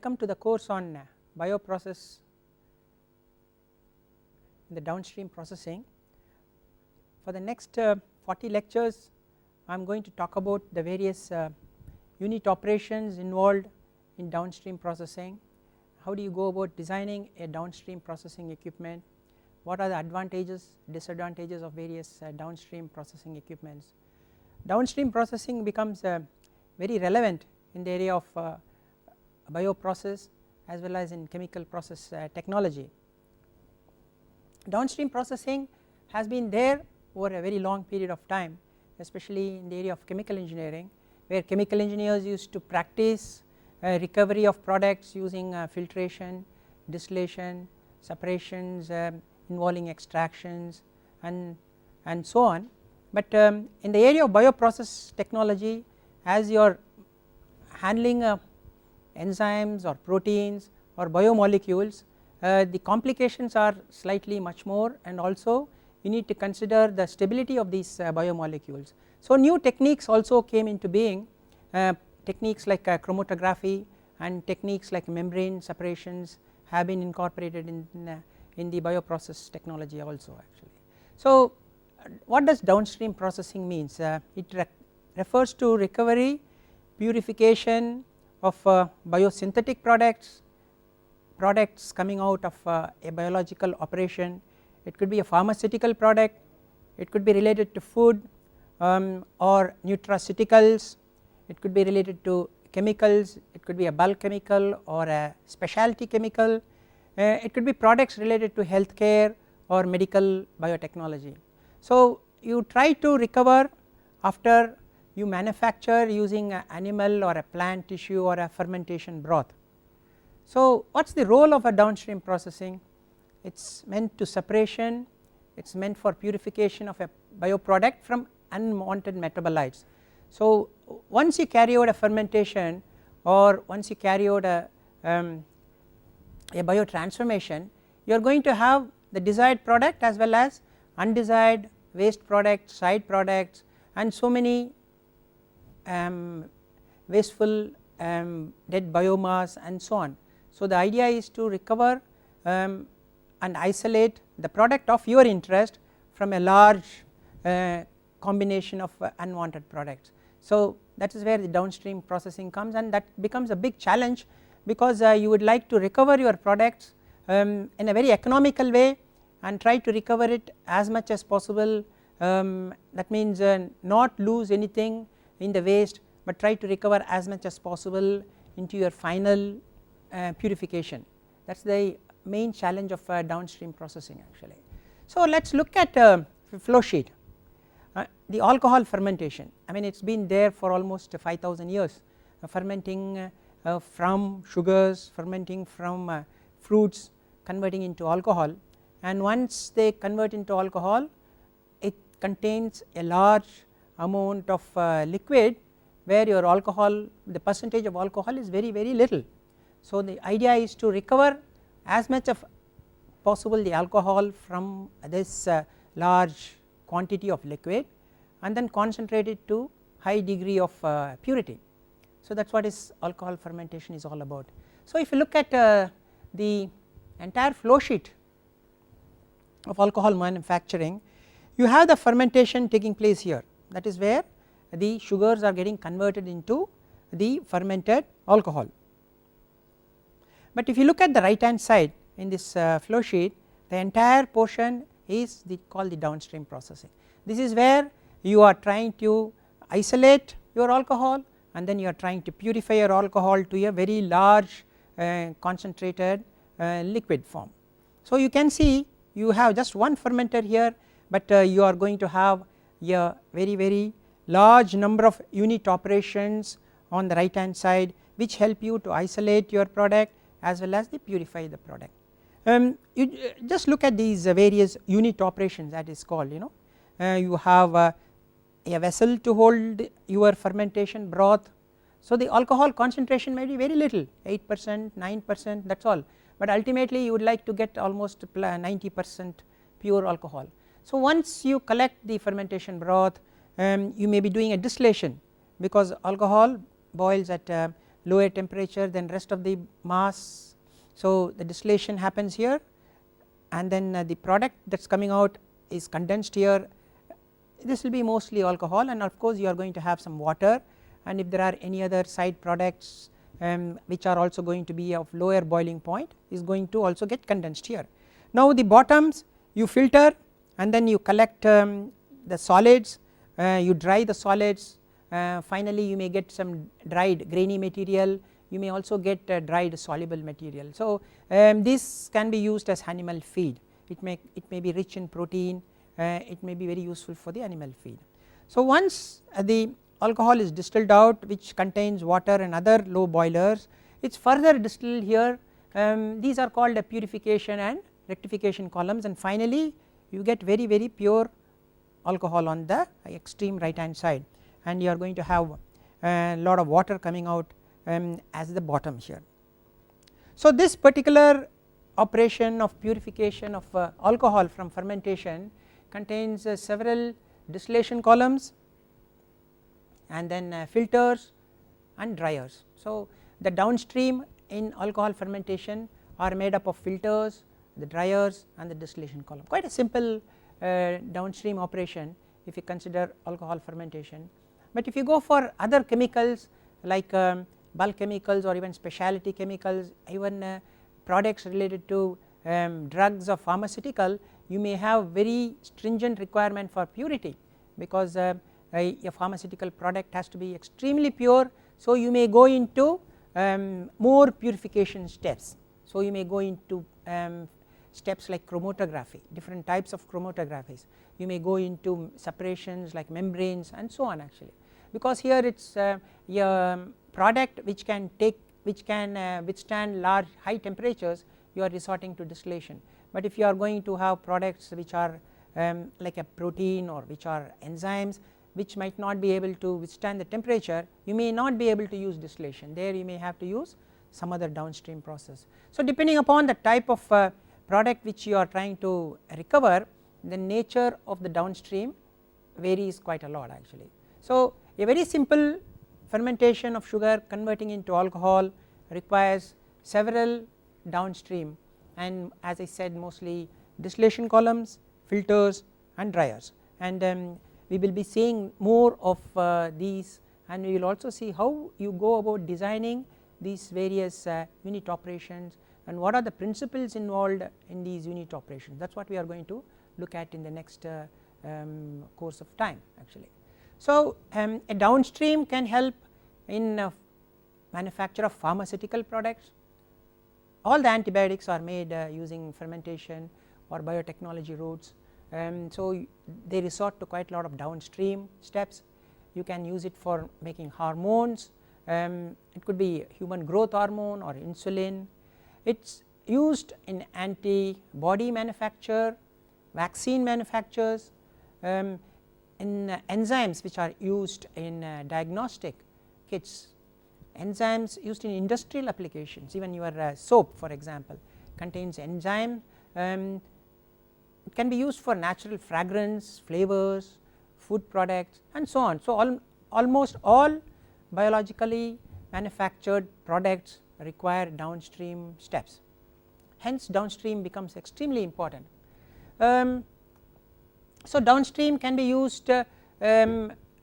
welcome to the course on bioprocess in the downstream processing. For the next 40 lectures I am going to talk about the various unit operations involved in downstream processing. How do you go about designing a downstream processing equipment, what are the advantages, disadvantages of various downstream processing equipments. Downstream processing becomes very relevant in the area of bioprocess as well as in chemical process technology. Downstream processing has been there over a very long period of time, especially in the area of chemical engineering, where chemical engineers used to practice recovery of products using filtration, distillation, separations involving extractions and so on. But in the area of bioprocess technology, as you are handling enzymes or proteins or biomolecules, the complications are slightly much more, and also you need to consider the stability of these biomolecules. So new techniques also came into being, techniques like chromatography and techniques like membrane separations have been incorporated in the bioprocess technology also actually. So what does downstream processing means? It refers to recovery, purification of biosynthetic products coming out of a biological operation. It could be a pharmaceutical product, it could be related to food or nutraceuticals, it could be related to chemicals, it could be a bulk chemical or a specialty chemical, it could be products related to healthcare or medical biotechnology. So you try to recover after you manufacture using an animal or a plant tissue or a fermentation broth. So what is the role of a downstream processing? It is meant to separation, it is meant for purification of a bioproduct from unwanted metabolites. So once you carry out a fermentation or once you carry out a biotransformation, you are going to have the desired product as well as undesired waste products, side products, and so many wasteful dead biomass and so on. So the idea is to recover and isolate the product of your interest from a large combination of unwanted products. So that is where the downstream processing comes, and that becomes a big challenge because you would like to recover your products in a very economical way and try to recover it as much as possible. That means not lose anything in the waste, but try to recover as much as possible into your final purification. That is the main challenge of downstream processing actually. So let us look at flow sheet. The alcohol fermentation, I mean it has been there for almost 5000 years, fermenting from sugars, fermenting from fruits, converting into alcohol, and once they convert into alcohol it contains a large amount of liquid where your alcohol, the percentage of alcohol is very little. So the idea is to recover as much of possible the alcohol from this large quantity of liquid and then concentrate it to high degree of purity. So that is what is alcohol fermentation is all about. So if you look at the entire flow sheet of alcohol manufacturing, you have the fermentation taking place here, that is where the sugars are getting converted into the fermented alcohol. But if you look at the right hand side in this flow sheet, the entire portion is called the downstream processing. This is where you are trying to isolate your alcohol and then you are trying to purify your alcohol to a very large concentrated liquid form. So you can see you have just one fermenter here, but you are going to have a very large number of unit operations on the right hand side which help you to isolate your product as well as purify the product. You just look at these various unit operations that is called, you have a vessel to hold your fermentation broth. So the alcohol concentration may be very little, 8%, 9%, that is all, but ultimately you would like to get almost 90% pure alcohol. So once you collect the fermentation broth, you may be doing a distillation because alcohol boils at lower temperature than rest of the mass. So the distillation happens here, and then the product that is coming out is condensed here. This will be mostly alcohol, and of course you are going to have some water, and if there are any other side products which are also going to be of lower boiling point is going to also get condensed here. Now the bottoms you filter, and then you collect the solids, you dry the solids, finally you may get some dried grainy material, you may also get dried soluble material. So this can be used as animal feed, it may be rich in protein, it may be very useful for the animal feed. So once the alcohol is distilled out, which contains water and other low boilers, it is further distilled here, these are called purification and rectification columns, and finally you get very pure alcohol on the extreme right hand side, and you are going to have a lot of water coming out as the bottom here. So this particular operation of purification of alcohol from fermentation contains several distillation columns and then filters and dryers. So the downstream in alcohol fermentation are made up of filters, the dryers and the distillation column. Quite a simple downstream operation if you consider alcohol fermentation. But if you go for other chemicals like bulk chemicals or even specialty chemicals, even products related to drugs or pharmaceutical, you may have very stringent requirement for purity, because a pharmaceutical product has to be extremely pure. So you may go into more purification steps, so you may go into steps like chromatography, different types of chromatographies, you may go into separations like membranes and so on actually, because here it is a product which can withstand large high temperatures, you are resorting to distillation. But if you are going to have products which are like a protein or which are enzymes which might not be able to withstand the temperature, you may not be able to use distillation, there you may have to use some other downstream process. So depending upon the type of product which you are trying to recover, the nature of the downstream varies quite a lot actually. So a very simple fermentation of sugar converting into alcohol requires several downstream, and as I said, mostly distillation columns, filters and dryers, and we will be seeing more of these, and we will also see how you go about designing these various unit operations and what are the principles involved in these unit operations. That is what we are going to look at in the next course of time actually. So a downstream can help in manufacture of pharmaceutical products. All the antibiotics are made using fermentation or biotechnology routes, so they resort to quite a lot of downstream steps. You can use it for making hormones, it could be human growth hormone or insulin. It is used in antibody manufacture, vaccine manufactures, in enzymes which are used in diagnostic kits, enzymes used in industrial applications, even your soap for example contains enzyme, it can be used for natural fragrance, flavors, food products and so on. So almost all biologically manufactured products require downstream steps, hence downstream becomes extremely important. So downstream can be used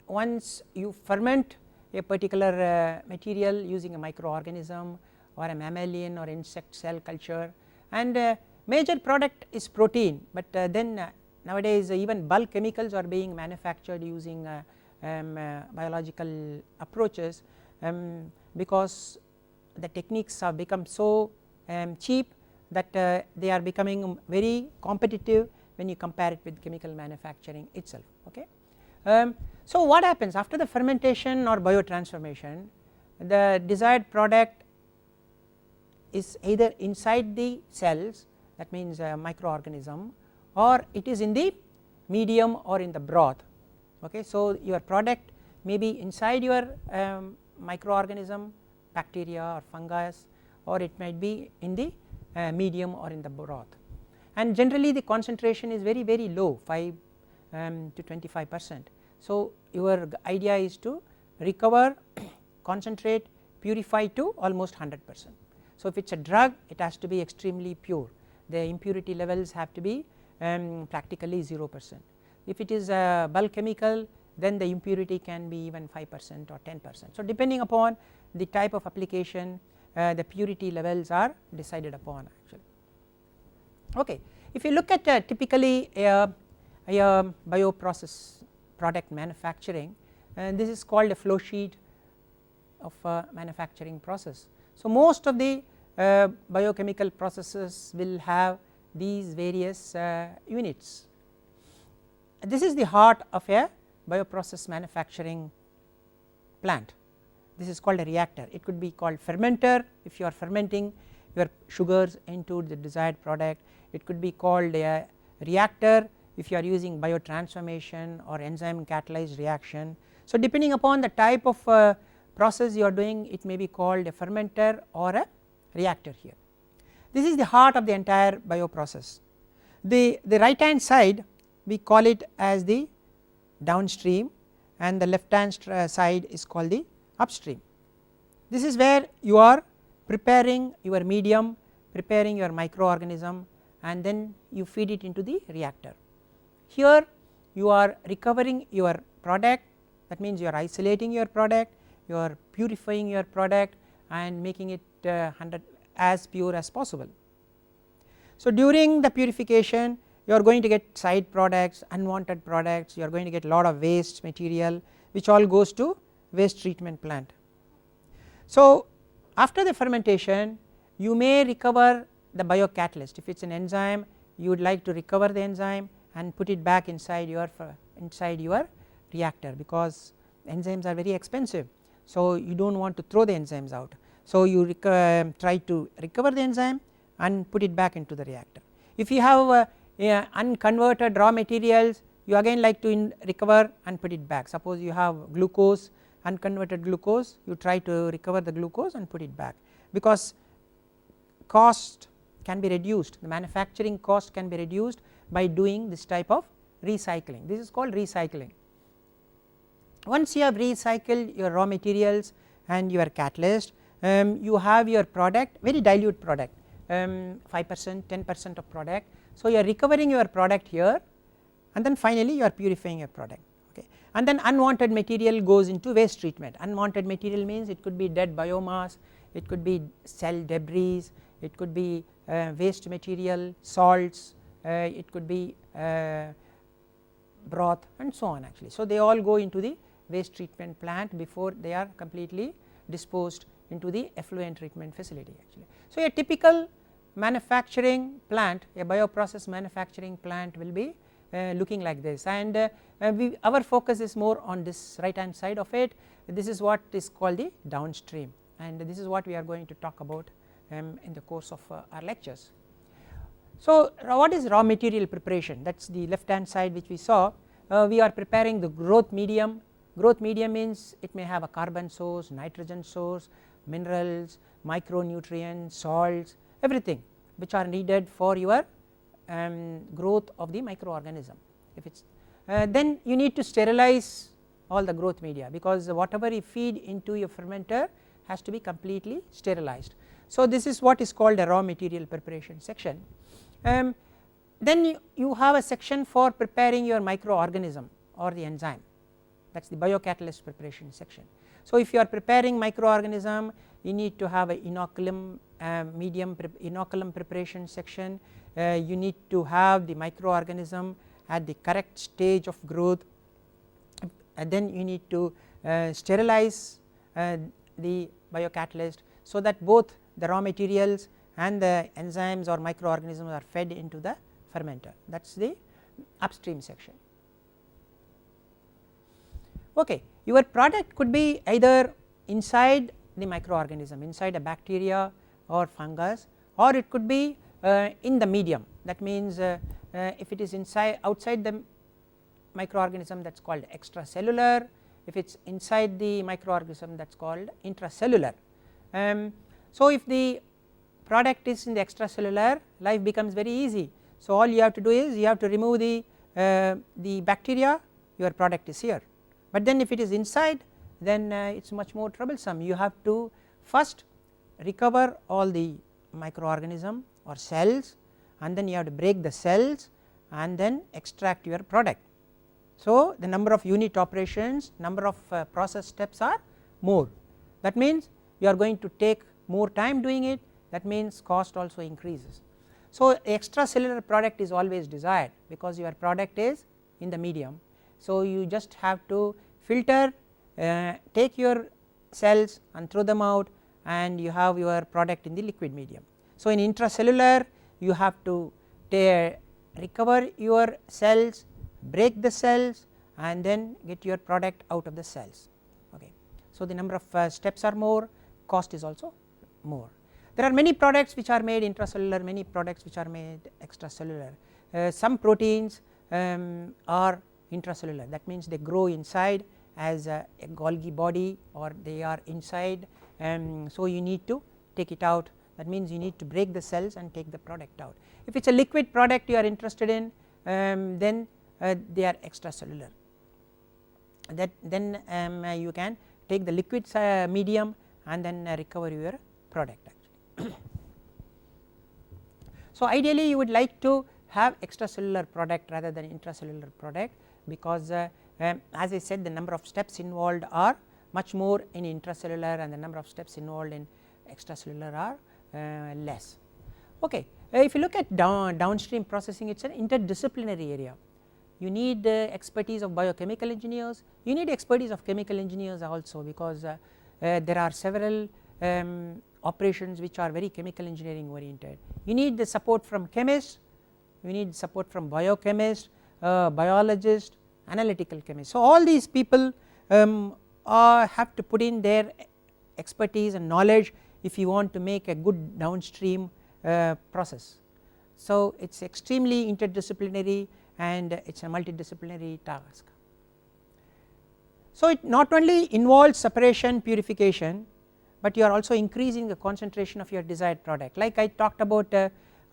once you ferment a particular material using a microorganism or a mammalian or insect cell culture, and major product is protein, but then nowadays even bulk chemicals are being manufactured using biological approaches, because the techniques have become so cheap that they are becoming very competitive when you compare it with chemical manufacturing itself. Okay. So what happens after the fermentation or biotransformation, the desired product is either inside the cells, that means a microorganism, or it is in the medium or in the broth. Okay. So your product may be inside your microorganism, bacteria or fungus, or it might be in the medium or in the broth, and generally the concentration is very low, 5 to 25%. So your idea is to recover, concentrate, purified to almost 100%. So if it is a drug, it has to be extremely pure, the impurity levels have to be practically 0%. If it is a bulk chemical, then the impurity can be even 5% or 10%. So depending upon the type of application, the purity levels are decided upon actually. Okay. If you look at typically a bioprocess product manufacturing, this is called a flow sheet of a manufacturing process. So most of the biochemical processes will have these various units. This is the heart of a bioprocess manufacturing plant. This is called a reactor. It could be called fermenter if you are fermenting your sugars into the desired product. It could be called a reactor if you are using biotransformation or enzyme catalyzed reaction. So depending upon the type of process you are doing, it may be called a fermenter or a reactor here. This is the heart of the entire bioprocess. The right hand side we call it as the downstream, and the left hand side is called the upstream. This is where you are preparing your medium, preparing your microorganism, and then you feed it into the reactor. Here you are recovering your product, that means you are isolating your product, you are purifying your product and making it as pure as possible. So during the purification you are going to get side products, unwanted products, you are going to get a lot of waste material which all goes to waste treatment plant. So after the fermentation you may recover the biocatalyst. If it is an enzyme, you would like to recover the enzyme and put it back inside your reactor, because enzymes are very expensive, so you do not want to throw the enzymes out. So you try to recover the enzyme and put it back into the reactor. If you have unconverted raw materials, you again like to recover and put it back. Suppose you have glucose, unconverted glucose, you try to recover the glucose and put it back, because cost can be reduced, the manufacturing cost can be reduced by doing this type of recycling. This is called recycling. Once you have recycled your raw materials and your catalyst, you have your product, very dilute product, 5%, 10% of product. So you are recovering your product here, and then finally you are purifying your product, okay. And then unwanted material goes into waste treatment. Unwanted material means it could be dead biomass, it could be cell debris, it could be waste material, salts, it could be broth and so on actually. So they all go into the waste treatment plant before they are completely disposed into the effluent treatment facility actually. So a typical manufacturing plant, a bioprocess manufacturing plant will be looking like this, and our focus is more on this right hand side of it. This is what is called the downstream, and this is what we are going to talk about in the course of our lectures. So what is raw material preparation? That is the left hand side which we saw. We are preparing the growth medium. Growth medium means it may have a carbon source, nitrogen source, minerals, micronutrients, salts, everything which are needed for your growth of the microorganism. If it's then you need to sterilize all the growth media, because whatever you feed into your fermenter has to be completely sterilized. So this is what is called a raw material preparation section. Then you have a section for preparing your microorganism or the enzyme, that is the biocatalyst preparation section. So if you are preparing microorganism, you need to have a inoculum inoculum preparation section, you need to have the microorganism at the correct stage of growth, and then you need to sterilize the biocatalyst so that both the raw materials and the enzymes or microorganisms are fed into the fermenter. That is the upstream section. Okay. Your product could be either inside the microorganism, inside a bacteria or fungus, or it could be in the medium. That means if it is outside the microorganism, that is called extracellular. If it is inside the microorganism, that is called intracellular. So if the product is in the extracellular, life becomes very easy. So all you have to do is you have to remove the bacteria, your product is here. But then if it is inside, then it is much more troublesome. You have to first recover all the microorganism or cells, and then you have to break the cells and then extract your product. So the number of unit operations, number of process steps are more, that means you are going to take more time doing it, that means cost also increases. So extracellular product is always desired because your product is in the medium, so you just have to filter, take your cells and throw them out, and you have your product in the liquid medium. So in intracellular you have to recover your cells, break the cells, and then get your product out of the cells. Okay. So the number of steps are more, cost is also more. There are many products which are made intracellular, many products which are made extracellular. Some proteins are intracellular, that means they grow inside as a Golgi body, or they are inside, so you need to take it out, that means you need to break the cells and take the product out. If it is a liquid product you are interested in, then they are extracellular, that then you can take the liquid medium and then recover your product actually. So ideally you would like to have extracellular product rather than intracellular product, because as I said, the number of steps involved are much more in intracellular and the number of steps involved in extracellular are less. Okay. If you look at downstream processing, it is an interdisciplinary area. You need expertise of biochemical engineers, you need expertise of chemical engineers also, because there are several operations which are very chemical engineering oriented. You need the support from chemists, you need support from biochemists, biologists, analytical chemists. So all these people have to put in their expertise and knowledge if you want to make a good downstream process. So it is extremely interdisciplinary and it is a multidisciplinary task. So it not only involves separation, purification, but you are also increasing the concentration of your desired product. Like I talked about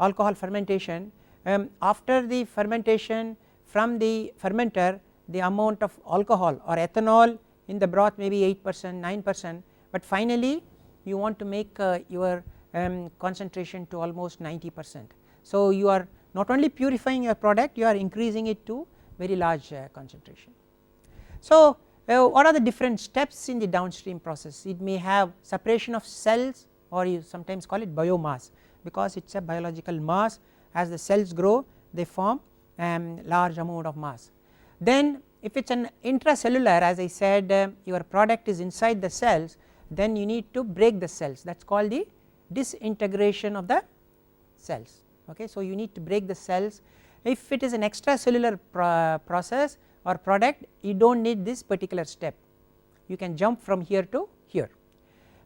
alcohol fermentation, after the fermentation from the fermenter, the amount of alcohol or ethanol in the broth may be 8%, 9%, but finally you want to make your concentration to almost 90%. So you are not only purifying your product, you are increasing it to very large concentration. So what are the different steps in the downstream process? It may have separation of cells, or you sometimes call it biomass, because it is a biological mass. As the cells grow they form large amount of mass. Then if it is an intracellular, as I said, your product is inside the cells, then you need to break the cells, that is called the disintegration of the cells. Okay. So you need to break the cells. If it is an extracellular process or product, you do not need this particular step, you can jump from here to here.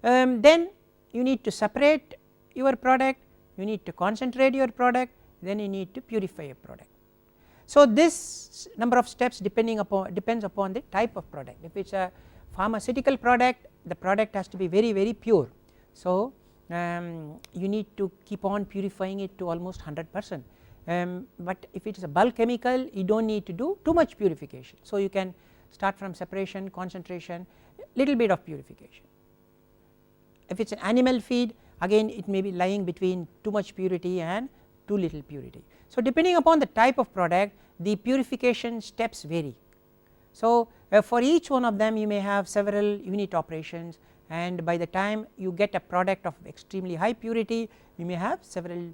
Then you need to separate your product, you need to concentrate your product, then you need to purify your product. So this number of steps depends upon the type of product. If it is a pharmaceutical product, the product has to be very very pure, so you need to keep on purifying it to almost 100%. But if it is a bulk chemical, you do not need to do too much purification, so you can start from separation, concentration, little bit of purification. If it is an animal feed, again it may be lying between too much purity and too little purity. So depending upon the type of product, the purification steps vary. So for each one of them you may have several unit operations, and by the time you get a product of extremely high purity, you may have several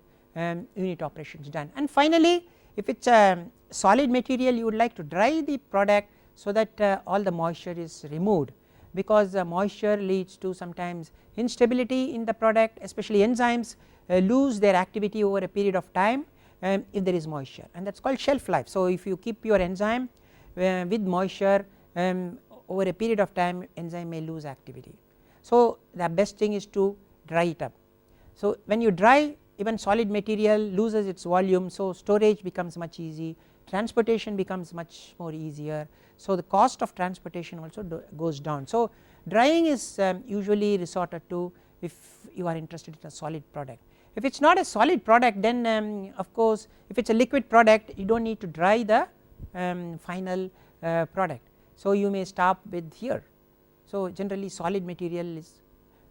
unit operations done. And finally, if it is a solid material, you would like to dry the product so that all the moisture is removed, because moisture leads to sometimes instability in the product, especially enzymes lose their activity over a period of time if there is moisture, and that is called shelf life. So if you keep your enzyme with moisture over a period of time, enzyme may lose activity. So the best thing is to dry it up. So when you dry, even solid material loses its volume, so storage becomes much easy, transportation becomes much more easier, so the cost of transportation also goes down. So drying is usually resorted to if you are interested in a solid product. If it is not a solid product, then of course if it is a liquid product, you do not need to dry the final product, so you may stop with here. So generally solid material is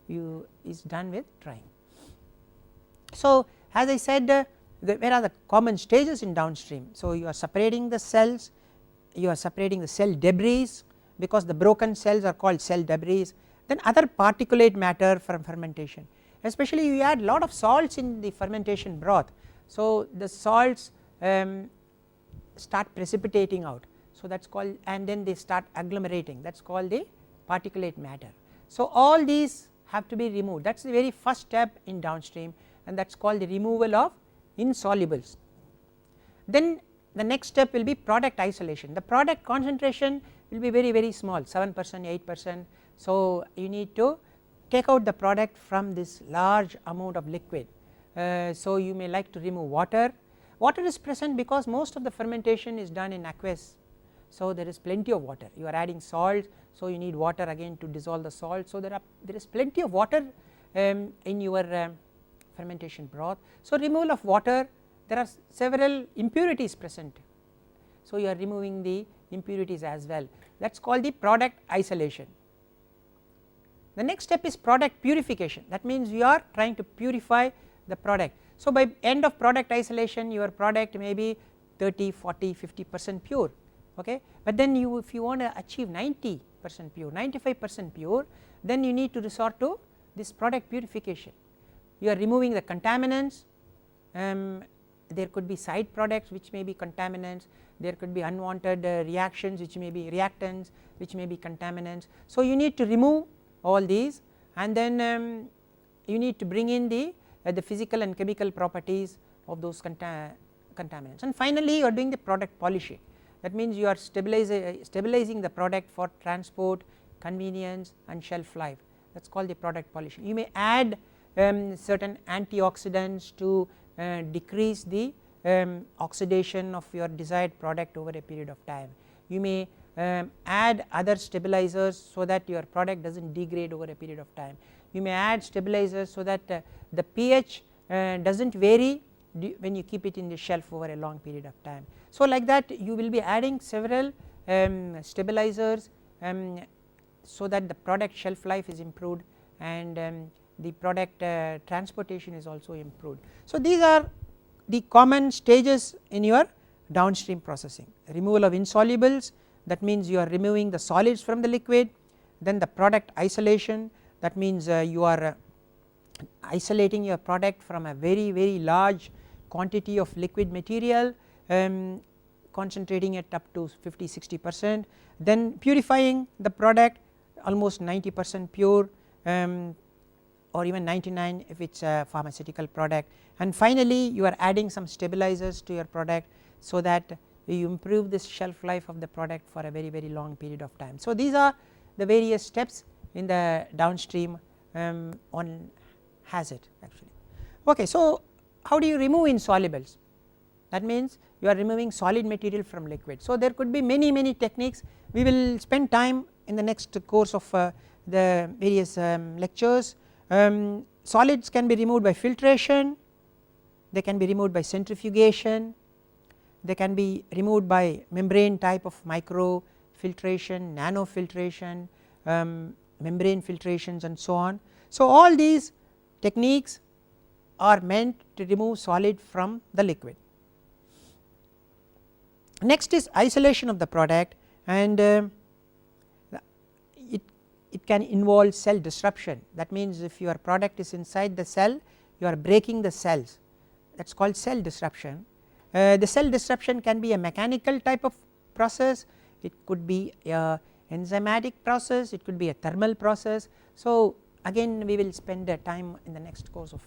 is done with drying. So as I said, where are the common stages in downstream? So you are separating the cells, you are separating the cell debris, because the broken cells are called cell debris, then other particulate matter from fermentation, especially you add lot of salts in the fermentation broth. So the salts start precipitating out, so that is called, and then they start agglomerating, that is called the particulate matter. So all these have to be removed, that is the very first step in downstream, and that is called the removal of insolubles. Then the next step will be product isolation. The product concentration will be very small, 7%, 8%. So you need to take out the product from this large amount of liquid. So you may like to remove water. Water is present because most of the fermentation is done in aqueous, so there is plenty of water. You are adding salt, so you need water again to dissolve the salt. So there is plenty of water in your fermentation broth. So removal of water, there are several impurities present, so you are removing the impurities as well, that is called the product isolation. The next step is product purification, that means you are trying to purify the product. So by end of product isolation, your product may be 30, 40, 50% pure, okay, but then if you want to achieve 90% pure, 95% pure, then you need to resort to this product purification. You are removing the contaminants, there could be side products which may be contaminants, there could be unwanted reactions which may be reactants which may be contaminants. So you need to remove all these, and then you need to bring in the physical and chemical properties of those contaminants, and finally you are doing the product polishing, that means you are stabilizing the product for transport, convenience and shelf life, that is called the product polishing. You may add certain antioxidants to decrease the oxidation of your desired product over a period of time. You may add other stabilizers so that your product does not degrade over a period of time. You may add stabilizers so that the pH does not vary when you keep it in the shelf over a long period of time. So like that you will be adding several stabilizers so that the product shelf life is improved, and the product transportation is also improved. So these are the common stages in your downstream processing: removal of insolubles, that means you are removing the solids from the liquid; then the product isolation, that means you are isolating your product from a very large quantity of liquid material, concentrating it up to 50-60%, then purifying the product almost 90% pure, or even 99 if it is a pharmaceutical product, and finally you are adding some stabilizers to your product so that you improve this shelf life of the product for a very long period of time. So these are the various steps in the downstream one has it actually. Okay, so how do you remove insolubles? That means you are removing solid material from liquid. So there could be many techniques. We will spend time in the next course of the various lectures. Solids can be removed by filtration, they can be removed by centrifugation, they can be removed by membrane type of micro filtration, nano filtration, membrane filtrations and so on. So all these techniques are meant to remove solid from the liquid. Next is isolation of the product, and it can involve cell disruption. That means if your product is inside the cell, you are breaking the cells, that is called cell disruption. The cell disruption can be a mechanical type of process, it could be a enzymatic process, it could be a thermal process. So again we will spend time in the next course of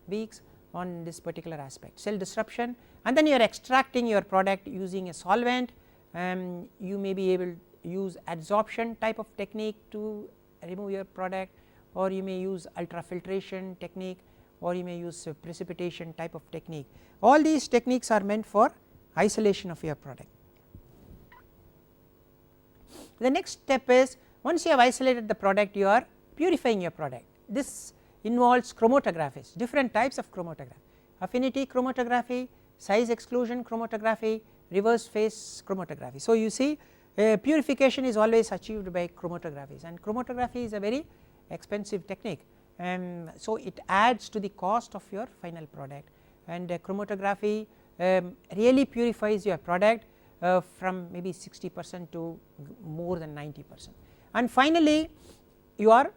weeks on this particular aspect, cell disruption. And then you are extracting your product using a solvent, you may be able to use adsorption type of technique to remove your product, or you may use ultrafiltration technique, or you may use precipitation type of technique. All these techniques are meant for isolation of your product. The next step is, once you have isolated the product, you are purifying your product. This involves chromatographies, different types of chromatography: affinity chromatography, size exclusion chromatography, reverse phase chromatography. So you see purification is always achieved by chromatographies, and chromatography is a very expensive technique. so it adds to the cost of your final product, and chromatography really purifies your product from maybe 60% to more than 90%. And finally you are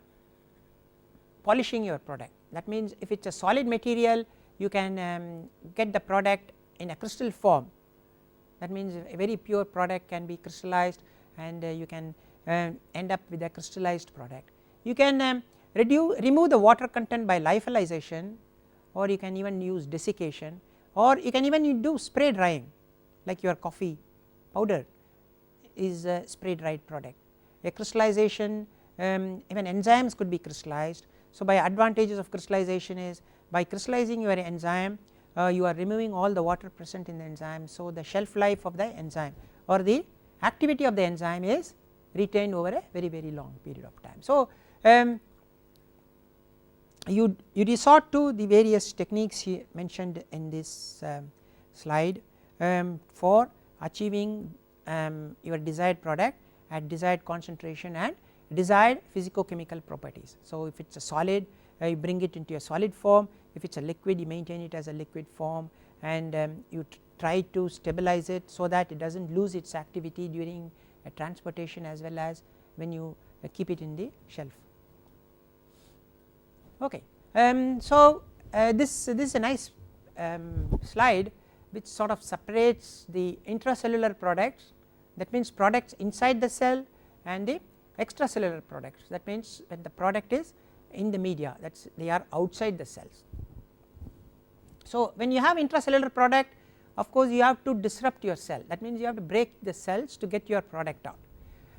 polishing your product. That means if it is a solid material, you can get the product in a crystal form. That means a very pure product can be crystallized, and you can end up with a crystallized product. You can remove the water content by lyophilization, or you can even use desiccation, or you can even do spray drying, like your coffee powder is a spray dried product. A crystallization, even enzymes could be crystallized. So by advantages of crystallization is, by crystallizing your enzyme you are removing all the water present in the enzyme, so the shelf life of the enzyme or the activity of the enzyme is retained over a very long period of time. So you resort to the various techniques mentioned in this slide for achieving your desired product at desired concentration and desired physicochemical properties. So if it is a solid, you bring it into a solid form. If it is a liquid, you maintain it as a liquid form, and you try to stabilize it so that it does not lose its activity during a transportation as well as when you keep it in the shelf. Okay. So this is a nice slide which sort of separates the intracellular products, that means products inside the cell, and the extracellular products, that means when the product is in the media, that is they are outside the cells. So when you have intracellular product, of course you have to disrupt your cell, that means you have to break the cells to get your product out.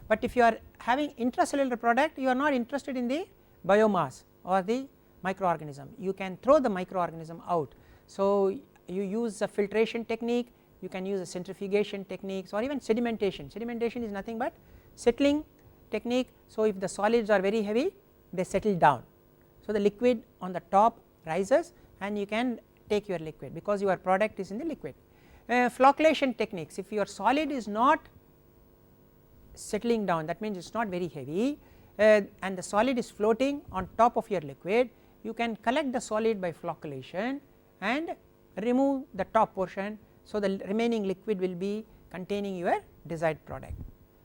But if you are having intracellular product, you are not interested in the biomass or the microorganism, you can throw the microorganism out. So you use a filtration technique, you can use a centrifugation techniques, or even sedimentation. Sedimentation is nothing but settling technique. So if the solids are very heavy, they settle down, so the liquid on the top rises and you can take your liquid because your product is in the liquid. Flocculation techniques, if your solid is not settling down, that means it is not very heavy and the solid is floating on top of your liquid, you can collect the solid by flocculation and remove the top portion, so the remaining liquid will be containing your desired product.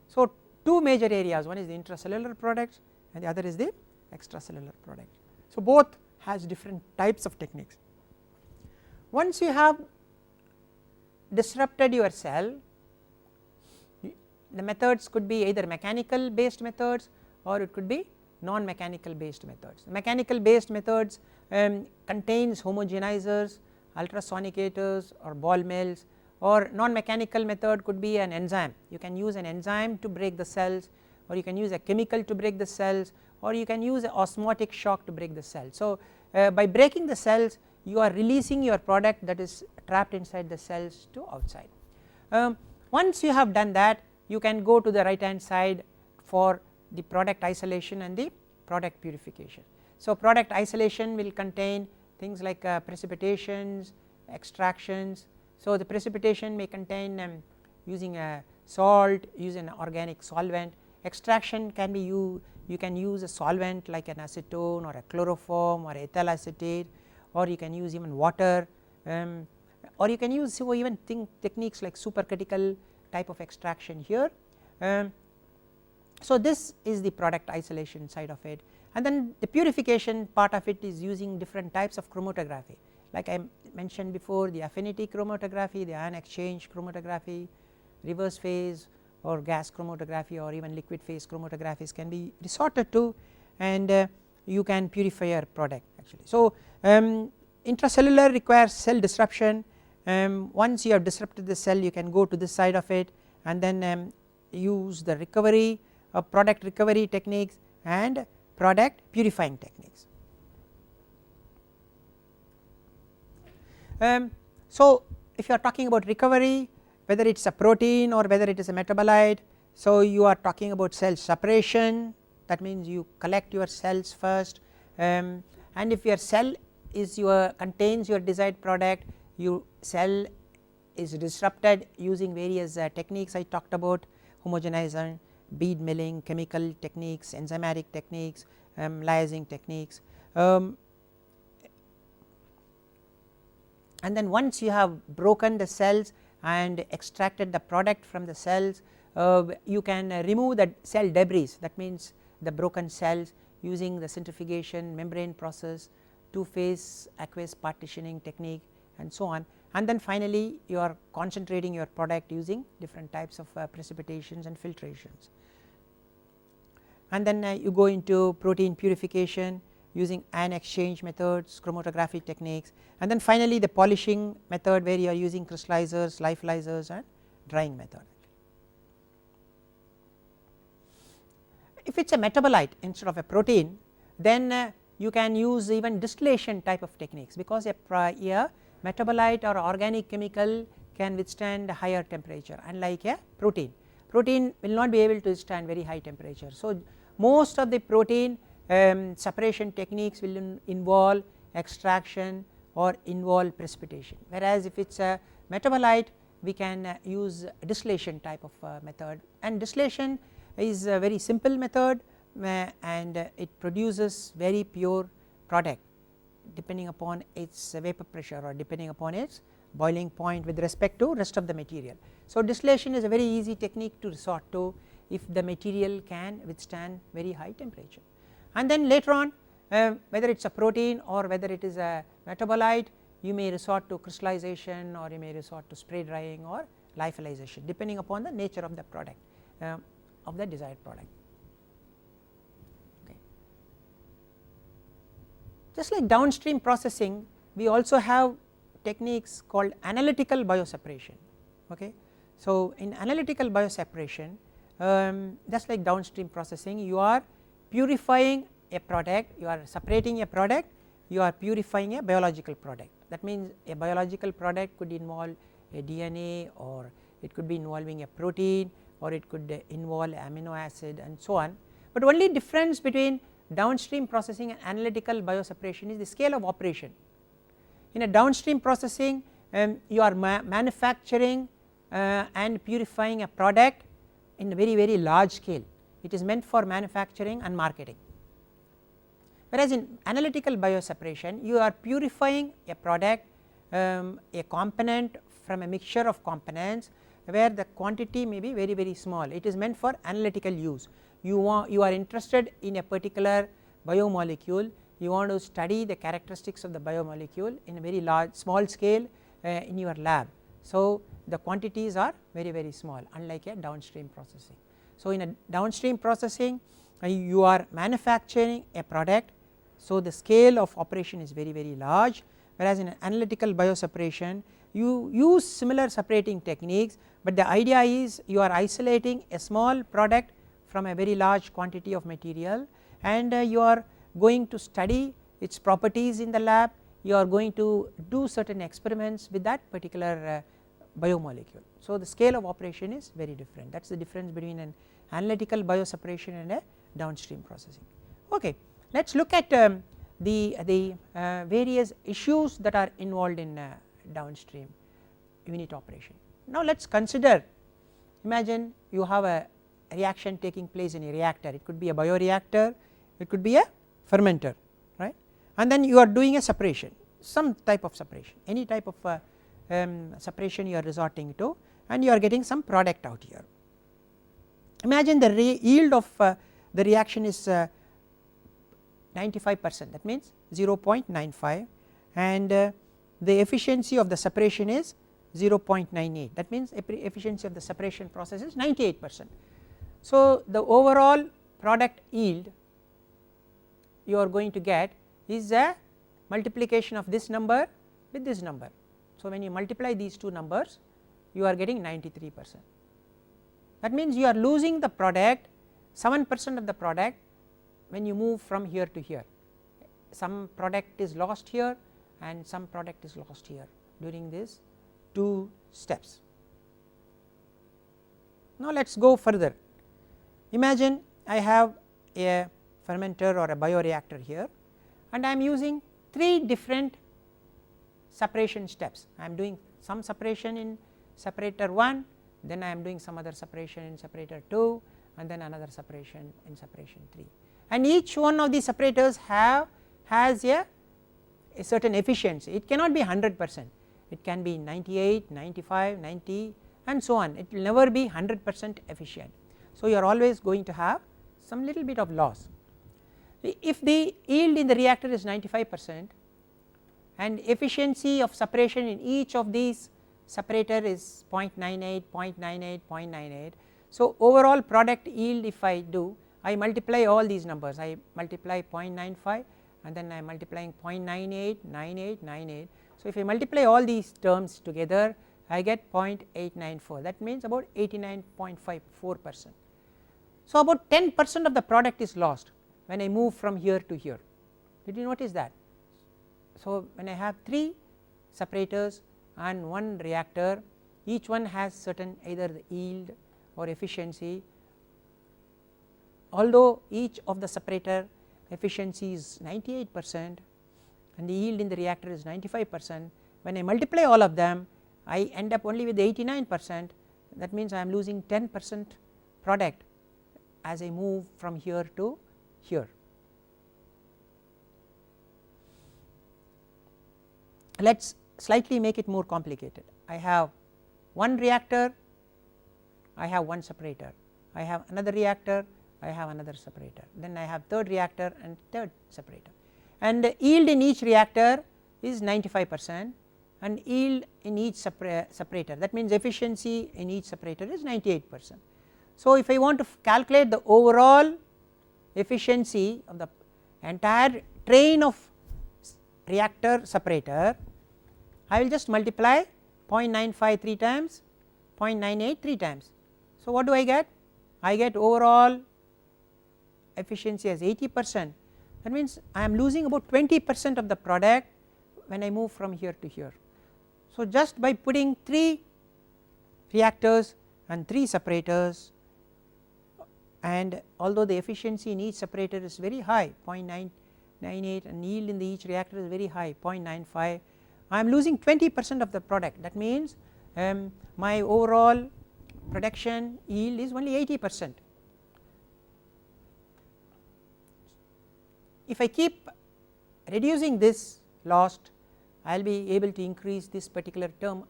So two major areas, one is the intracellular products and the other is the extracellular product. So both has different types of techniques. Once you have disrupted your cell, the methods could be either mechanical based methods or it could be non mechanical based methods. Mechanical based methods contains homogenizers, ultrasonicators or ball mills, or non mechanical method could be an enzyme. You can use an enzyme to break the cells, or you can use a chemical to break the cells, or you can use an osmotic shock to break the cells. So by breaking the cells, you are releasing your product that is trapped inside the cells to outside. Once you have done that, you can go to the right hand side for the product isolation and the product purification. So product isolation will contain things like precipitations, extractions. So the precipitation may contain using a salt, use an organic solvent. Extraction can be you can use a solvent like an acetone or a chloroform or ethyl acetate, or you can use even water, or you can use even techniques like supercritical type of extraction here. So this is the product isolation side of it, and then the purification part of it is using different types of chromatography, like I mentioned before, the affinity chromatography, the ion exchange chromatography, reverse phase or gas chromatography, or even liquid phase chromatographies can be resorted to, and you can purify your product actually. So intracellular requires cell disruption. Once you have disrupted the cell, you can go to this side of it and then use the recovery product recovery techniques and product purifying techniques. So if you are talking about recovery, whether it is a protein or whether it is a metabolite, so you are talking about cell separation, that means you collect your cells first, and if your cell is contains your desired product, your cell is disrupted using various techniques I talked about, homogenization, bead milling, chemical techniques, enzymatic techniques, lyasing techniques. and then once you have broken the cells and extracted the product from the cells, you can remove the cell debris, that means the broken cells, using the centrifugation, membrane process, two-phase aqueous partitioning technique and so on, and then finally you are concentrating your product using different types of precipitations and filtrations. And then you go into protein purification using ion exchange methods, chromatography techniques, and then finally the polishing method where you are using crystallizers, lyophilizers and drying method. If it is a metabolite instead of a protein, then you can use even distillation type of techniques, because a metabolite or organic chemical can withstand higher temperature, unlike a protein. Protein will not be able to withstand very high temperature. So, most of the protein separation techniques will involve extraction or involve precipitation, whereas if it is a metabolite we can use distillation type of method, and distillation is a very simple method and it produces very pure product depending upon its vapor pressure or depending upon its boiling point with respect to rest of the material. So, distillation is a very easy technique to resort to if the material can withstand very high temperature, and then later on whether it is a protein or whether it is a metabolite, you may resort to crystallization or you may resort to spray drying or lyophilization depending upon the nature of the product, of the desired product. Okay. Just like downstream processing, we also have techniques called analytical bioseparation. Okay. So, in analytical bioseparation, just like downstream processing, you are purifying a product, you are separating a product, you are purifying a biological product. That means a biological product could involve a DNA, or it could be involving a protein, or it could involve amino acid and so on, but only difference between downstream processing and analytical bioseparation is the scale of operation. In a downstream processing, you are manufacturing and purifying a product in a very large scale. It is meant for manufacturing and marketing, whereas in analytical bioseparation you are purifying a product, a component from a mixture of components where the quantity may be very small. It is meant for analytical use. You are interested in a particular biomolecule, you want to study the characteristics of the biomolecule in a very large small scale in your lab. So, the quantities are very small, unlike a downstream processing. So, in a downstream processing you are manufacturing a product, so the scale of operation is very large, whereas in an analytical bioseparation you use similar separating techniques, but the idea is you are isolating a small product from a very large quantity of material, and you are going to study its properties in the lab, you are going to do certain experiments with that particular biomolecule. So, the scale of operation is very different. That is the difference between an analytical bioseparation and a downstream processing. Okay. Let us look at the various issues that are involved in downstream unit operation. Now, let us consider, imagine you have a reaction taking place in a reactor, it could be a bioreactor, it could be a fermenter, right, and then you are doing a separation, some type of separation, any type of separation you are resorting to, and you are getting some product out here. Imagine the yield of the reaction is 95%, that means 0.95, and the efficiency of the separation is 0.98, that means efficiency of the separation process is 98%. So, the overall product yield you are going to get is a multiplication of this number with this number. So, when you multiply these two numbers you are getting 93%. That means you are losing the product, 7% of the product when you move from here to here. Some product is lost here and some product is lost here during these two steps. Now, let us go further. Imagine I have a fermenter or a bioreactor here, and I am using 3 different separation steps. I am doing some separation in separator 1, then I am doing some other separation in separator 2, and then another separation in separation 3, and each one of these separators have has a certain efficiency. It cannot be 100%, it can be 98, 95, 90 and so on, it will never be 100% efficient. So you are always going to have some little bit of loss. If the yield in the reactor is 95% and efficiency of separation in each of these separator is 0.98, 0.98, 0.98. So overall product yield, if I do, I multiply all these numbers, I multiply 0.95 and then I am multiplying 0.98, 98, 98. So if I multiply all these terms together, I get 0.894, that means about 89.54%. So about 10% of the product is lost when I move from here to here. Did you notice that? So when I have 3 separators and 1 reactor, each one has certain either the yield or efficiency. Although each of the separator efficiency is 98% and the yield in the reactor is 95%, when I multiply all of them I end up only with 89%, that means I am losing 10% product as I move from here to here. Let us slightly make it more complicated. I have one reactor, I have one separator, I have another reactor, I have another separator, then I have third reactor and third separator, and the yield in each reactor is 95% and yield in each separator, that means efficiency in each separator is 98%. So if I want to calculate the overall efficiency of the entire train of reactor separator, I will just multiply 0.95 3 times, 0.98 3 times. So what do I get? I get overall efficiency as 80%, that means I am losing about 20% of the product when I move from here to here. So just by putting 3 reactors and 3 separators, and although the efficiency in each separator is very high 0.998 and yield in the each reactor is very high 0.95, I am losing 20% of the product, that means my overall production yield is only 80%. If I keep reducing this loss, I will be able to increase this particular term,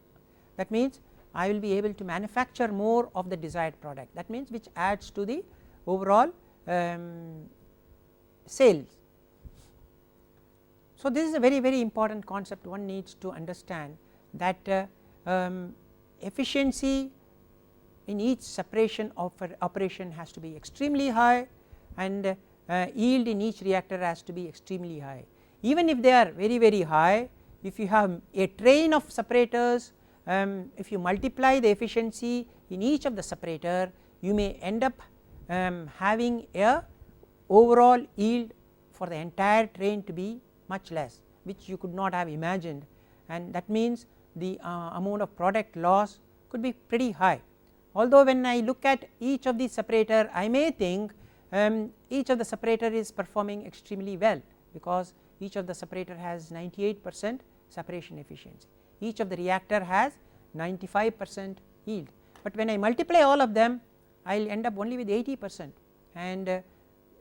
that means I will be able to manufacture more of the desired product, that means which adds to the overall sales. So this is a very important concept one needs to understand, that efficiency in each separation of operation has to be extremely high and yield in each reactor has to be extremely high. Even if they are very high, if you have a train of separators, if you multiply the efficiency in each of the separator, you may end up having a overall yield for the entire train to be much less, which you could not have imagined, and that means the amount of product loss could be pretty high. Although when I look at each of these separator, I may think each of the separator is performing extremely well, because each of the separator has 98% separation efficiency, each of the reactor has 95% yield, but when I multiply all of them I will end up only with 80%, and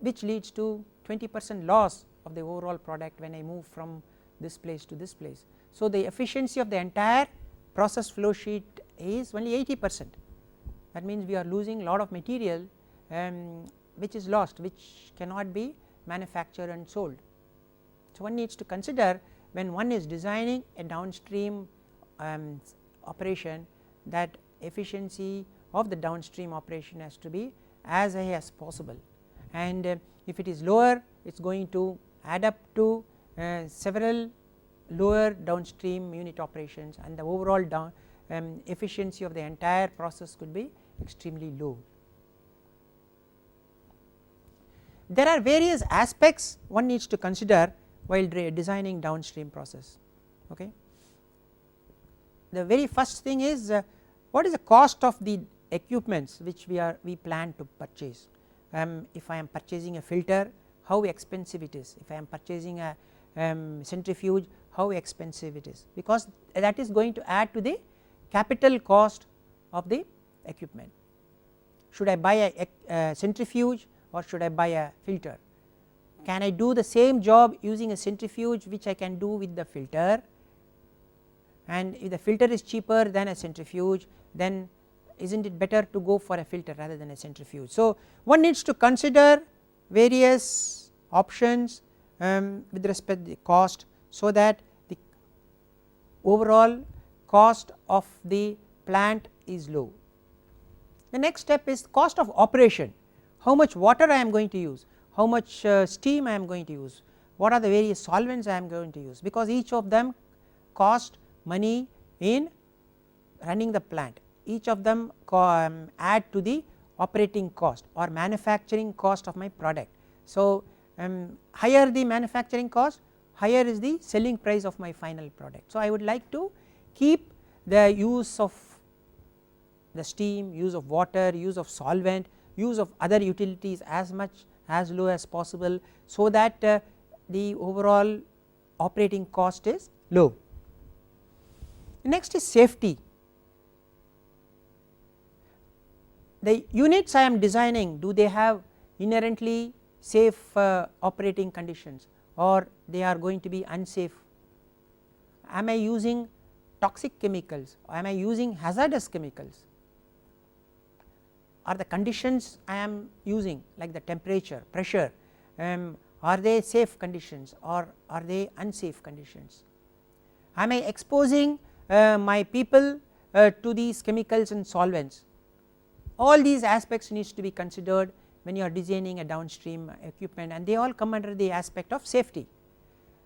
which leads to 20% loss of the overall product when I move from this place to this place. So the efficiency of the entire process flow sheet is only 80%, that means we are losing a lot of material which is lost, which cannot be manufactured and sold. So one needs to consider when one is designing a downstream operation, that efficiency of the downstream operation has to be as high as possible, and if it is lower, it is going to add up to several lower downstream unit operations, and the overall efficiency of the entire process could be extremely low. There are various aspects one needs to consider while designing downstream process. Okay. The very first thing is what is the cost of the equipments which we plan to purchase. If I am purchasing a filter, how expensive it is, if I am purchasing a centrifuge, how expensive it is, because that is going to add to the capital cost of the equipment. Should I buy a centrifuge or should I buy a filter? can I do the same job using a centrifuge which I can do with the filter, and if the filter is cheaper than a centrifuge, then isn't it better to go for a filter rather than a centrifuge. So one needs to consider various options with respect to the cost, so that the overall cost of the plant is low. The next step is cost of operation. How much water I am going to use, how much steam I am going to use, what are the various solvents I am going to use, because each of them cost money in running the plant, each of them add to the operating cost or manufacturing cost of my product. So higher the manufacturing cost, higher is the selling price of my final product. So I would like to keep the use of the steam, use of water, use of solvent, use of other utilities as low as possible, so that the overall operating cost is low. Next is safety. The units I am designing, do they have inherently safe operating conditions, or they are going to be unsafe? Am I using toxic chemicals, or am I using hazardous chemicals? Are the conditions I am using, like the temperature, pressure, are they safe conditions or are they unsafe conditions? Am I exposing my people to these chemicals and solvents? All these aspects needs to be considered when you are designing a downstream equipment, and they all come under the aspect of safety.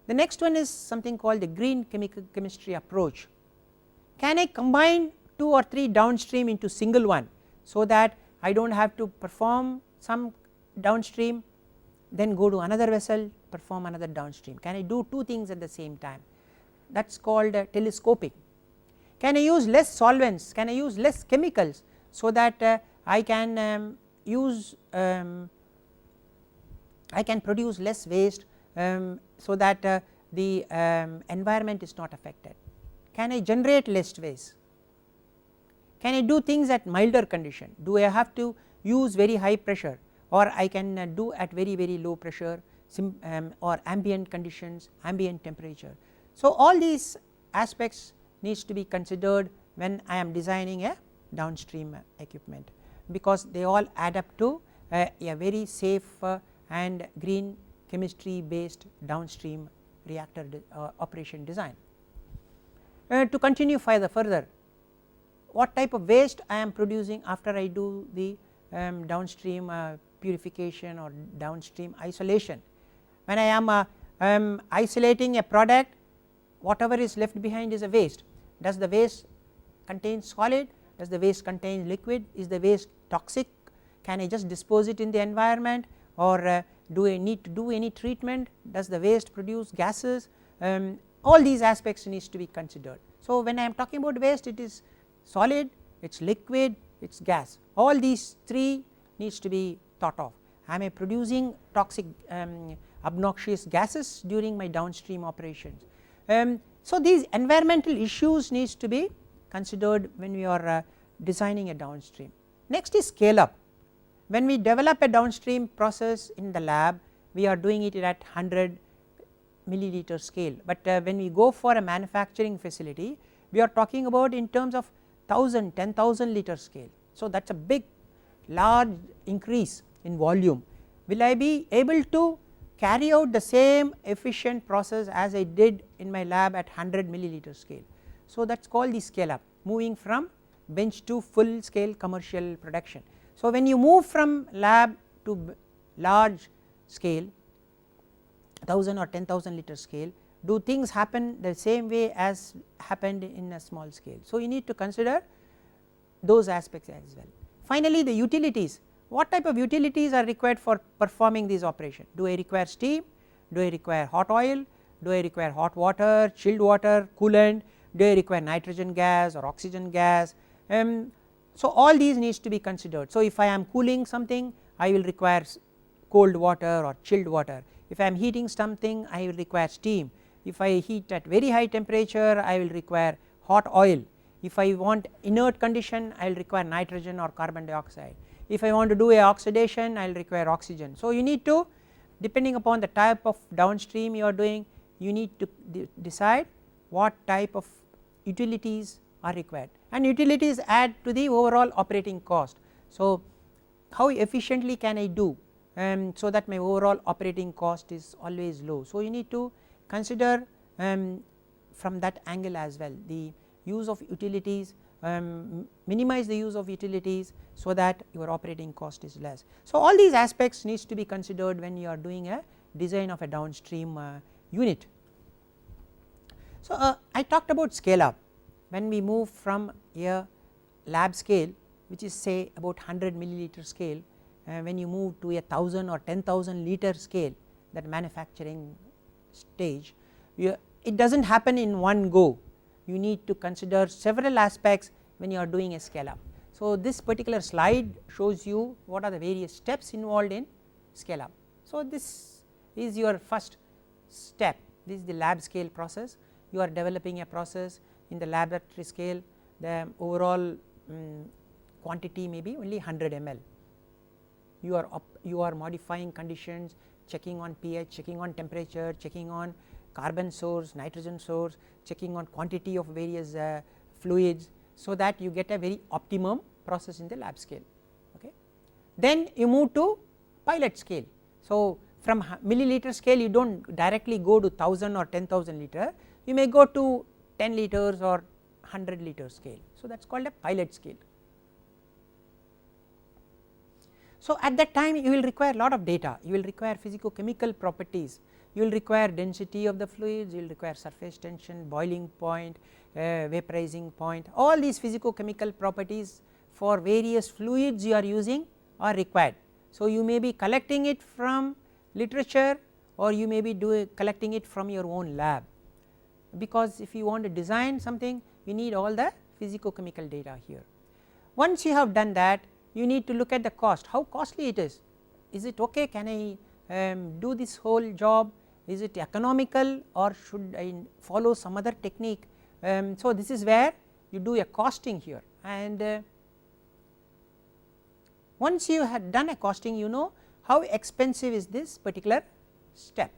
The next one is something called the green chemistry approach. Can I combine 2 or 3 downstream into single one, so that I do not have to perform some downstream, then go to another vessel, perform another downstream? Can I do 2 things at the same time? That is called telescoping. Can I use less solvents, can I use less chemicals, so that I can produce less waste, so that the environment is not affected? Can I generate less waste? Can I do things at milder condition? Do I have to use very high pressure, or I can do at very low pressure, or ambient conditions, ambient temperature? So all these aspects needs to be considered when I am designing a downstream equipment, because they all add up to a very safe and green chemistry based downstream reactor operation design. To continue further, what type of waste I am producing after I do the downstream purification or downstream isolation? When I am isolating a product, whatever is left behind is a waste. Does the waste contain solid? Does the waste contain liquid? Is the waste toxic? Can I just dispose it in the environment, or do I need to do any treatment? Does the waste produce gases? All these aspects needs to be considered. So when I am talking about waste, it is solid, it is liquid, it is gas. All these 3 needs to be thought of. Am I producing toxic obnoxious gases during my downstream operations? So these environmental issues needs to be considered when we are designing a downstream. Next is scale up. When we develop a downstream process in the lab, we are doing it at 100 milliliter scale, but when we go for a manufacturing facility, we are talking about in terms of 1000, 10,000 liter scale. So that is a large increase in volume. Will I be able to carry out the same efficient process as I did in my lab at 100 milliliter scale? So that is called the scale up, moving from bench to full scale commercial production. So when you move from lab to large scale, 1000 or 10,000 liter scale, do things happen the same way as happened in a small scale? So you need to consider those aspects as well. Finally, the utilities. What type of utilities are required for performing these operations? Do I require steam? Do I require hot oil? Do I require hot water, chilled water, coolant? Do I require nitrogen gas or oxygen gas? So all these needs to be considered. So if I am cooling something, I will require cold water or chilled water. If I am heating something, I will require steam. If I heat at very high temperature, I will require hot oil. If I want inert condition, I will require nitrogen or carbon dioxide. If I want to do a oxidation, I will require oxygen. So you need to depending upon the type of downstream you are doing, you need to decide what type of utilities are required, and utilities add to the overall operating cost. So how efficiently can I do so that my overall operating cost is always low. So you need to consider from that angle as well, the use of utilities, minimize the use of utilities so that your operating cost is less. So all these aspects needs to be considered when you are doing a design of a downstream unit. So I talked about scale up. When we move from a lab scale, which is say about 100 milliliter scale, when you move to a 1000 or 10,000 liter scale, that manufacturing stage, it does not happen in one go. You need to consider several aspects when you are doing a scale up. So this particular slide shows you what are the various steps involved in scale up. So this is your first step, this is the lab scale process. You are developing a process in the laboratory scale, the overall quantity may be only 100 ml. You are modifying conditions, checking on pH, checking on temperature, checking on carbon source, nitrogen source, checking on quantity of various fluids, so that you get a very optimum process in the lab scale. Okay. Then you move to pilot scale. So from milliliter scale you do not directly go to 1000 or 10,000 liter, you may go to 10 liters or 100 liter scale. So that is called a pilot scale. So at that time you will require lot of data, you will require physicochemical properties, you will require density of the fluids, you will require surface tension, boiling point, vaporizing point, all these physicochemical properties for various fluids you are using are required. So you may be collecting it from literature, or you may be collecting it from your own lab, because if you want to design something you need all the physicochemical data here. Once you have done that, you need to look at the cost, how costly it is it okay, can I do this whole job, is it economical, or should I follow some other technique. So this is where you do a costing here, and once you had done a costing, you know how expensive is this particular step.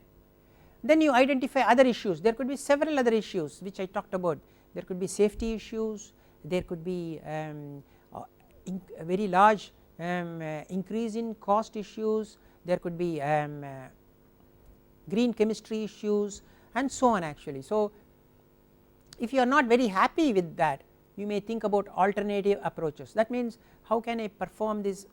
Then you identify other issues, there could be several other issues which I talked about, there could be safety issues, there could be a very large increase in cost issues, there could be green chemistry issues and so on actually. So if you are not very happy with that, you may think about alternative approaches, that means how can I perform this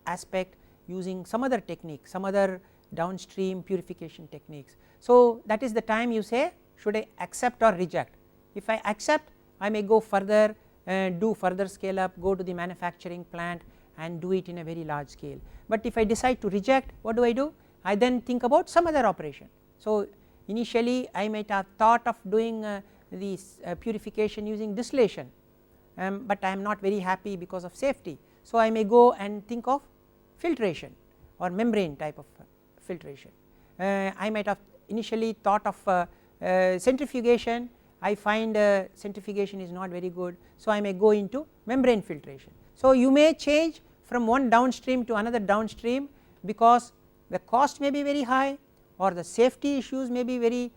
aspect using some other technique, some other downstream purification techniques. So that is the time you say should I accept or reject. If I accept, I may go further, do further scale up, go to the manufacturing plant and do it in a very large scale. But if I decide to reject, what do? I then think about some other operation. So initially I might have thought of doing this purification using distillation, but I am not very happy because of safety. So I may go and think of filtration or membrane type of filtration. I might have initially thought of centrifugation, I find centrifugation is not very good, so I may go into membrane filtration. So you may change from one downstream to another downstream because the cost may be very high, or the safety issues may be very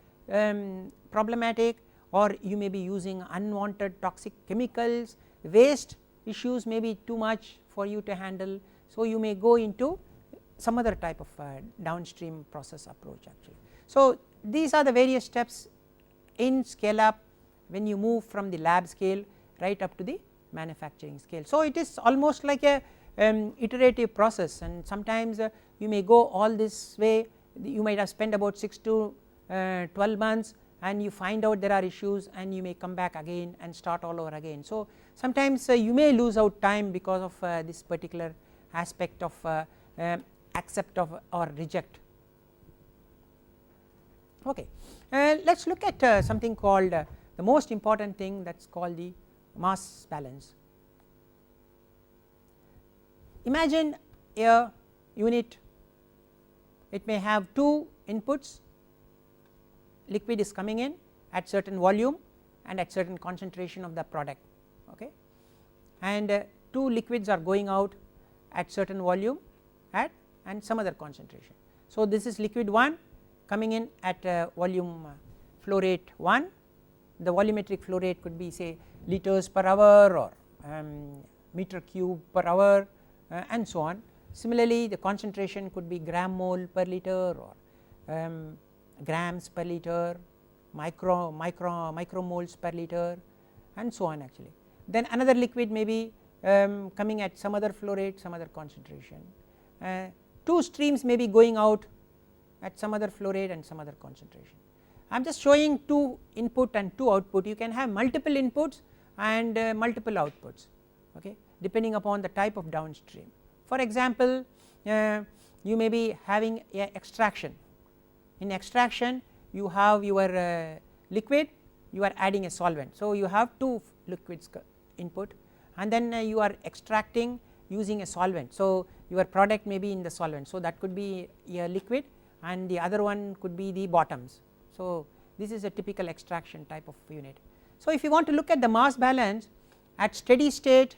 problematic, or you may be using unwanted toxic chemicals, waste issues may be too much for you to handle. So you may go into some other type of downstream process approach actually. So these are the various steps in scale up when you move from the lab scale right up to the manufacturing scale. So it is almost like a iterative process, and sometimes you may go all this way, you might have spent about 6 to 12 months and you find out there are issues and you may come back again and start all over again. So sometimes you may lose out time because of this particular aspect of accept of or reject. Okay. Let us look at something called the most important thing, that is called the mass balance. Imagine a unit, it may have two inputs, liquid is coming in at certain volume and at certain concentration of the product, okay, and two liquids are going out at certain volume at and some other concentration. So this is liquid 1 coming in at volume flow rate 1, the volumetric flow rate could be say liters per hour or meter cube per hour and so on. Similarly the concentration could be gram mole per liter or grams per liter, micromoles per liter and so on actually. Then another liquid may be coming at some other flow rate, some other concentration, 2 streams may be going out at some other flow rate and some other concentration. I am just showing 2 input and 2 output. You can have multiple inputs and multiple outputs, okay, depending upon the type of downstream. For example, you may be having a extraction. In extraction you have your liquid, you are adding a solvent. So you have 2 liquids input and then you are extracting using a solvent. So your product may be in the solvent, so that could be a liquid and the other one could be the bottoms. So this is a typical extraction type of unit. So if you want to look at the mass balance at steady state,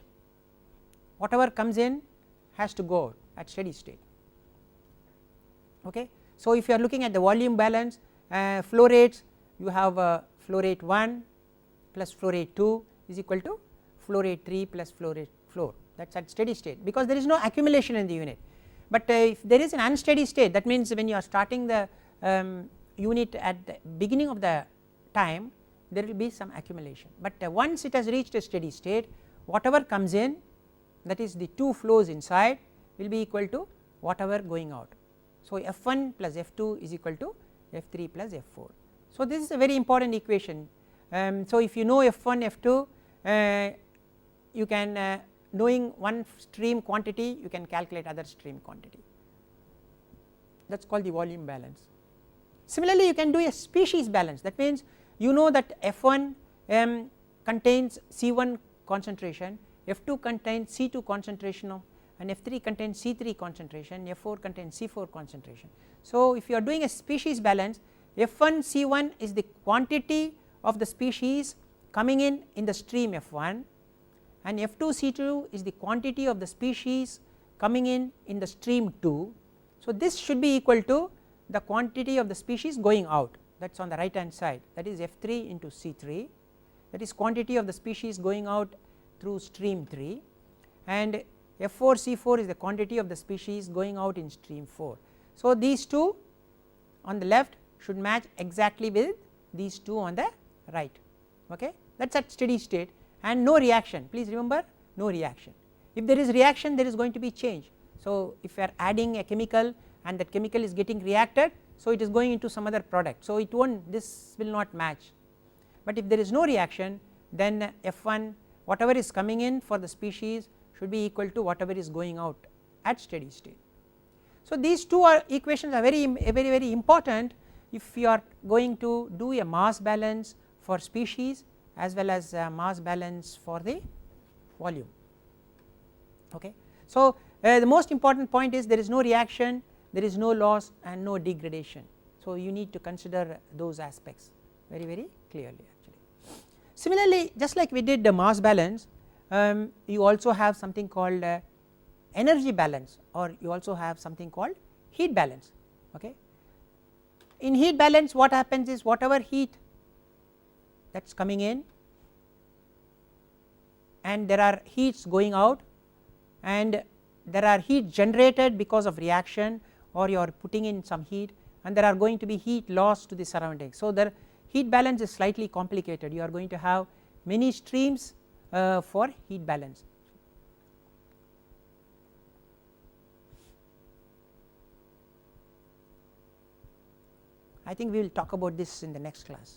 whatever comes in has to go out at steady state, okay. So if you are looking at the volume balance, flow rates, you have flow rate 1 plus flow rate 2 is equal to flow rate 3 plus flow rate 4, that is at steady state, because there is no accumulation in the unit. But if there is an unsteady state, that means when you are starting the unit at the beginning of the time, there will be some accumulation, but once it has reached a steady state, whatever comes in, that is the 2 flows inside, will be equal to whatever going out. So F1 plus F2 is equal to F3 plus F4. So this is a very important equation. So if you know F1 F2, you can knowing one stream quantity, you can calculate other stream quantity, that is called the volume balance. Similarly you can do a species balance, that means you know that F1 contains C1 concentration, F2 contains C2 concentration and F3 contains C3 concentration, F4 contains C4 concentration. So if you are doing a species balance, F1 C1 is the quantity of the species coming in the stream F1 and F2 C2 is the quantity of the species coming in the stream 2. So this should be equal to the quantity of the species going out, that is on the right hand side, that is F3 into C3, that is quantity of the species going out through stream 3, and F4 C4 is the quantity of the species going out in stream 4. So these 2 on the left should match exactly with these 2 on the right, okay, that is at steady state and no reaction. Please remember, no reaction. If there is reaction, there is going to be change. So if you are adding a chemical and that chemical is getting reacted, so it is going into some other product, so it won't, this will not match. But if there is no reaction, then F1 whatever is coming in for the species should be equal to whatever is going out at steady state. So these 2 equations are very important if you are going to do a mass balance for species as well as mass balance for the volume, okay. So the most important point is there is no reaction, there is no loss and no degradation. So you need to consider those aspects very clearly actually. Similarly, just like we did the mass balance, you also have something called energy balance, or you also have something called heat balance, okay. In heat balance what happens is whatever heat that is coming in and there are heats going out and there are heat generated because of reaction or you are putting in some heat and there are going to be heat loss to the surroundings. So the heat balance is slightly complicated, you are going to have many streams for heat balance. I think we will talk about this in the next class.